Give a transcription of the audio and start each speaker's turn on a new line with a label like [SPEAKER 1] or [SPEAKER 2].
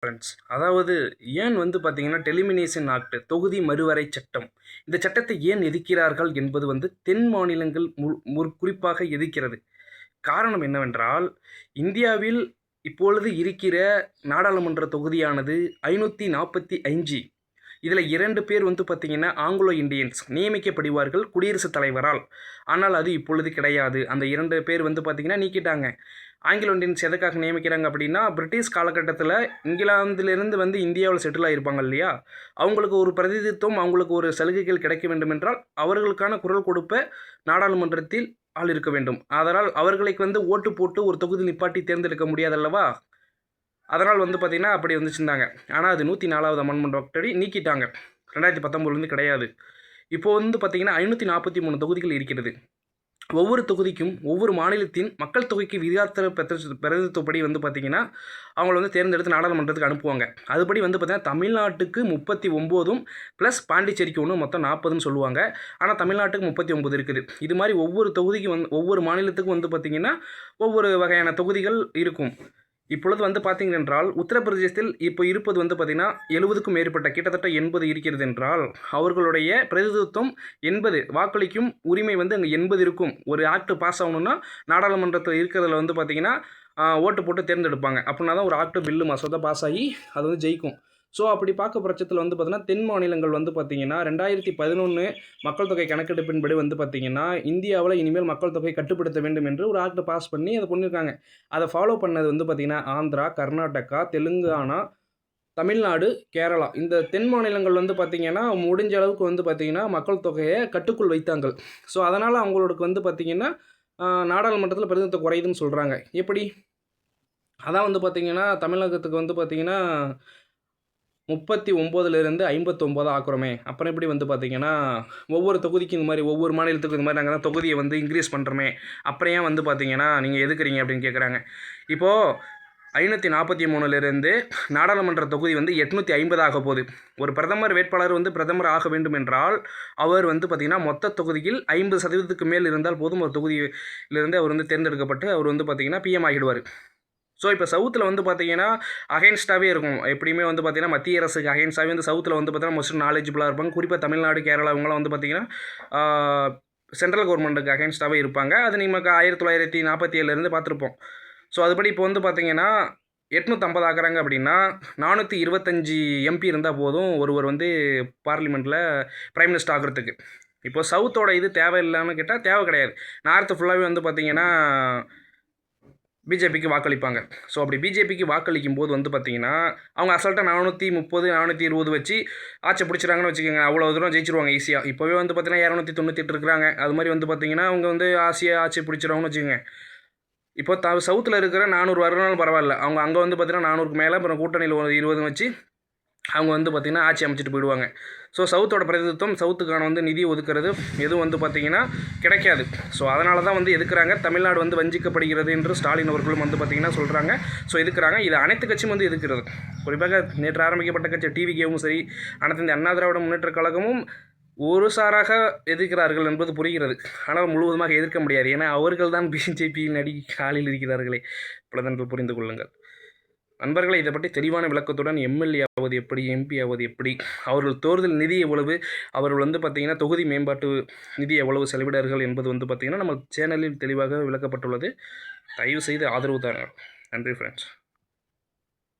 [SPEAKER 1] Friends, அதாவது ஏன் பார்த்தீங்கன்னா டெலிமினேஷன் ஆக்ட் தொகுதி மறுவரை சட்டம், இந்த சட்டத்தை ஏன் எதிர்க்கிறார்கள் என்பது தென் மாநிலங்கள் குறிப்பாக எதிர்க்கிறது. காரணம் என்னவென்றால், இந்தியாவில் இப்பொழுது இருக்கிற நாடாளுமன்ற தொகுதியானது 545. இதில் 2 பேர் பார்த்தீங்கன்னா ஆங்கிலோ இந்தியன்ஸ் நியமிக்கப்படுவார்கள் குடியரசுத் தலைவரால். ஆனால் அது இப்பொழுது கிடையாது. அந்த 2 பேர் பார்த்தீங்கன்னா நீக்கிட்டாங்க. ஆங்கிலோ இந்தியன்ஸ் எதுக்காக நியமிக்கிறாங்க அப்படின்னா, பிரிட்டிஷ் காலகட்டத்தில் இங்கிலாந்திலிருந்து இந்தியாவில் செட்டில் ஆகியிருப்பாங்க இல்லையா, அவங்களுக்கு ஒரு பிரதிநிதித்துவம், அவங்களுக்கு ஒரு சலுகைகள் கிடைக்க வேண்டும் என்றால் அவர்களுக்கான குரல் கொடுப்ப நாடாளுமன்றத்தில் ஆள் இருக்க வேண்டும். அதனால் அவர்களுக்கு ஓட்டு போட்டு ஒரு தொகுதி நிப்பாட்டி தேர்ந்தெடுக்க முடியாதல்லவா. அதனால் பார்த்தீங்கன்னா அப்படி வந்துச்சுருந்தாங்க. ஆனால் அது 104வது அமெண்ட்மெண்ட் படி நீக்கிட்டாங்க. 2019 கிடையாது. இப்போது பார்த்தீங்கன்னா 543 தொகுதிகள் இருக்கிறது. ஒவ்வொரு தொகுதிக்கும் ஒவ்வொரு மாநிலத்தின் மக்கள் தொகைக்கு விகிதாச்சார பிரதிநிதித்துவப்படி பார்த்தீங்கன்னா அவங்கள தேர்ந்தெடுத்து நாடாளுமன்றத்துக்கு அனுப்புவாங்க. அதுபடி பார்த்தீங்கன்னா தமிழ்நாட்டுக்கு 39 ப்ளஸ் பாண்டிச்சேரிக்கு ஒன்று மொத்தம் 40ன்னு சொல்லுவாங்க. ஆனால் தமிழ்நாட்டுக்கு 39 இருக்குது. இது மாதிரி ஒவ்வொரு தொகுதிக்கு ஒவ்வொரு மாநிலத்துக்கும் பார்த்தீங்கன்னா ஒவ்வொரு வகையான தொகுதிகள் இருக்கும். இப்பொழுது பார்த்தீங்க என்றால் உத்தரப்பிரதேசத்தில் இப்போ இருப்பது பார்த்தீங்கன்னா 70க்கும் மேற்பட்ட கிட்டத்தட்ட 80 இருக்கிறது என்றால் அவர்களுடைய பிரதிநிதித்துவம் 80 வாக்களிக்கும் உரிமை அங்கே 80 இருக்கும். ஒரு ஆக்ட் பாஸ் ஆகணும்னா நாடாளுமன்றத்தில் இருக்கிறதுல பார்த்தீங்கன்னா ஓட்டு போட்டு தேர்ந்தெடுப்பாங்க. அப்படின்னா தான் ஒரு ஆக்ட் பில்லு மசோதா பாஸ் ஆகி அது ஜெயிக்கும். ஸோ அப்படி பார்க்க பட்சத்தில் பார்த்தீங்கன்னா தென் மாநிலங்கள் பார்த்தீங்கன்னா 2011 மக்கள் தொகை கணக்கெடுப்பின்படி பார்த்தீங்கன்னா இந்தியாவில் இனிமேல் மக்கள் தொகை கட்டுப்படுத்த வேண்டும் என்று ஒரு ஆக்ட் பாஸ் பண்ணி அதை பண்ணியிருக்காங்க. அதை ஃபாலோ பண்ணது பார்த்தீங்கன்னா ஆந்திரா, கர்நாடகா, தெலுங்கானா, தமிழ்நாடு, கேரளா இந்த தென் மாநிலங்கள் பார்த்தீங்கன்னா முடிஞ்ச அளவுக்கு பார்த்தீங்கன்னா மக்கள் தொகையை கட்டுக்குள் வைத்தாங்க. ஸோ அதனால் அவங்களுக்கு பார்த்தீங்கன்னா நாடாளுமன்றத்தில் பிரதிநிதித்துவம் குறையுதுன்னு சொல்கிறாங்க. எப்படி? அதான் பார்த்தீங்கன்னா தமிழகத்துக்கு பார்த்தீங்கன்னா 39லேருந்து 59 ஆக்குறோமே. அப்புறம் எப்படி பார்த்தீங்கன்னா ஒவ்வொரு தொகுதிக்கும் இந்த மாதிரி ஒவ்வொரு மாநிலத்துக்கும் இந்த மாதிரி நாங்கள் தான் தொகுதியை இன்க்ரீஸ் பண்ணுறோமே. அப்புறம் ஏன் பார்த்தீங்கன்னா நீங்கள் எதுக்குறீங்க அப்படின்னு கேட்குறாங்க. இப்போது 543லேருந்து நாடாளுமன்ற தொகுதி 850 ஆக போகுது. ஒரு பிரதமர் வேட்பாளர் பிரதமர் ஆக வேண்டும் என்றால் அவர் பார்த்தீங்கன்னா மொத்த தொகுதியில் 50% மேல் இருந்தால் போதும். ஒரு தொகுதியிலிருந்து அவர் தேர்ந்தெடுக்கப்பட்டு அவர் பார்த்தீங்கன்னா பிஎம் ஆகிடுவார். ஸோ இப்போ சவுத்தில் பார்த்தீங்கன்னா அகைன்ஸ்டாகவே இருக்கும். எப்படியுமே பார்த்தீங்கன்னா மத்திய அரசுக்கு அகைன்ஸ்டாகவே சவுத்தில் பார்த்தீங்கன்னா மோஸ்ட் நாலேஜபிளாக இருப்பாங்க. குறிப்பாக தமிழ்நாடு, கேரளா இவங்களாம் பார்த்தீங்கன்னா சென்ட்ரல் கவர்மெண்ட்டுக்கு அகைன்ஸ்டாகவே இருப்பாங்க. அது நமக்கு 1947லேருந்து பார்த்துருப்போம். ஸோ அதுபடி இப்போ பார்த்தீங்கன்னா 850 ஆக்குறாங்க அப்படின்னா 425 எம்பி இருந்தால் போதும் ஒருவர் பார்லிமெண்ட்டில் பிரைம் மினிஸ்டர் ஆகிறதுக்கு. இப்போ சவுத்தோட இது தேவையில்லைன்னு கேட்டால் தேவை கிடையாது. நார்த்து ஃபுல்லாகவே பார்த்தீங்கன்னா பிஜேபிக்கு வாக்களிப்பாங்க. ஸோ அப்படி பிஜேபிக்கு வாக்களிக்கும் போது பார்த்தீங்கன்னா அவங்க அசால்ட்டாக 430 420 வச்சு ஆட்சி பிடிச்சிறாங்கன்னு வச்சுக்கோங்க. அவ்வளோ தூரம் ஜெயிச்சிருவாங்க ஈஸியாக. இப்போவே பார்த்தீங்கன்னா 298 இருக்கிறாங்க. அது மாதிரி பார்த்தீங்கன்னா அவங்க ஆசையாக ஆட்சி பிடிச்சிருவாங்கன்னு வச்சுக்கோங்க. இப்போ சவுத்தில் இருக்கிற 400 வரனாலும் பரவாயில்ல. அவங்க அங்கே பார்த்தீங்கன்னா 400க்கு மேலே அப்புறம் கூட்டணியில் 20 வச்சு அவங்க பார்த்தீங்கன்னா ஆட்சி அமைச்சிட்டு போயிடுவாங்க. ஸோ சவுத்தோட பிரதிநிதித்துவம் சவுத்துக்கான நிதி ஒதுக்கிறது எதுவும் பார்த்தீங்கன்னா கிடைக்காது. ஸோ அதனால தான் எதுக்குறாங்க. தமிழ்நாடு வஞ்சிக்கப்படுகிறது என்று ஸ்டாலின் அவர்களும் பார்த்தீங்கன்னா சொல்கிறாங்க. ஸோ எதுக்குறாங்க. இது அனைத்து கட்சியும் எதுக்கிறது. குறிப்பாக நேற்று ஆரம்பிக்கப்பட்ட கட்சி டிவிகேவும் சரி, அனைத்து இந்த அண்ணா திராவிட முன்னேற்ற கழகமும் ஒரு சாராக எதிர்க்கிறார்கள் என்பது புரிகிறது. ஆனால் முழுவதுமாக எதிர்க்க முடியாது. ஏன்னா அவர்கள் தான் பிஜேபியின் அடி காலில் இருக்கிறார்களே. பிரதமர்கள் புரிந்து கொள்ளுங்கள். நண்பர்களை இதை பற்றி தெளிவான விளக்கத்துடன் எம்எல்ஏ ஆவது எப்படி, எம்பி ஆவது எப்படி, அவர்கள் தேர்தல் நிதி எவ்வளவு, அவர்கள் பார்த்திங்கன்னா தொகுதி மேம்பாட்டு நிதி எவ்வளவு செலவிடார்கள் என்பது பார்த்திங்கன்னா நம்ம சேனலில் தெளிவாக விளக்கப்பட்டுள்ளது. தயவு செய்து ஆதரவு தாருங்கள். நன்றி ஃப்ரெண்ட்ஸ்.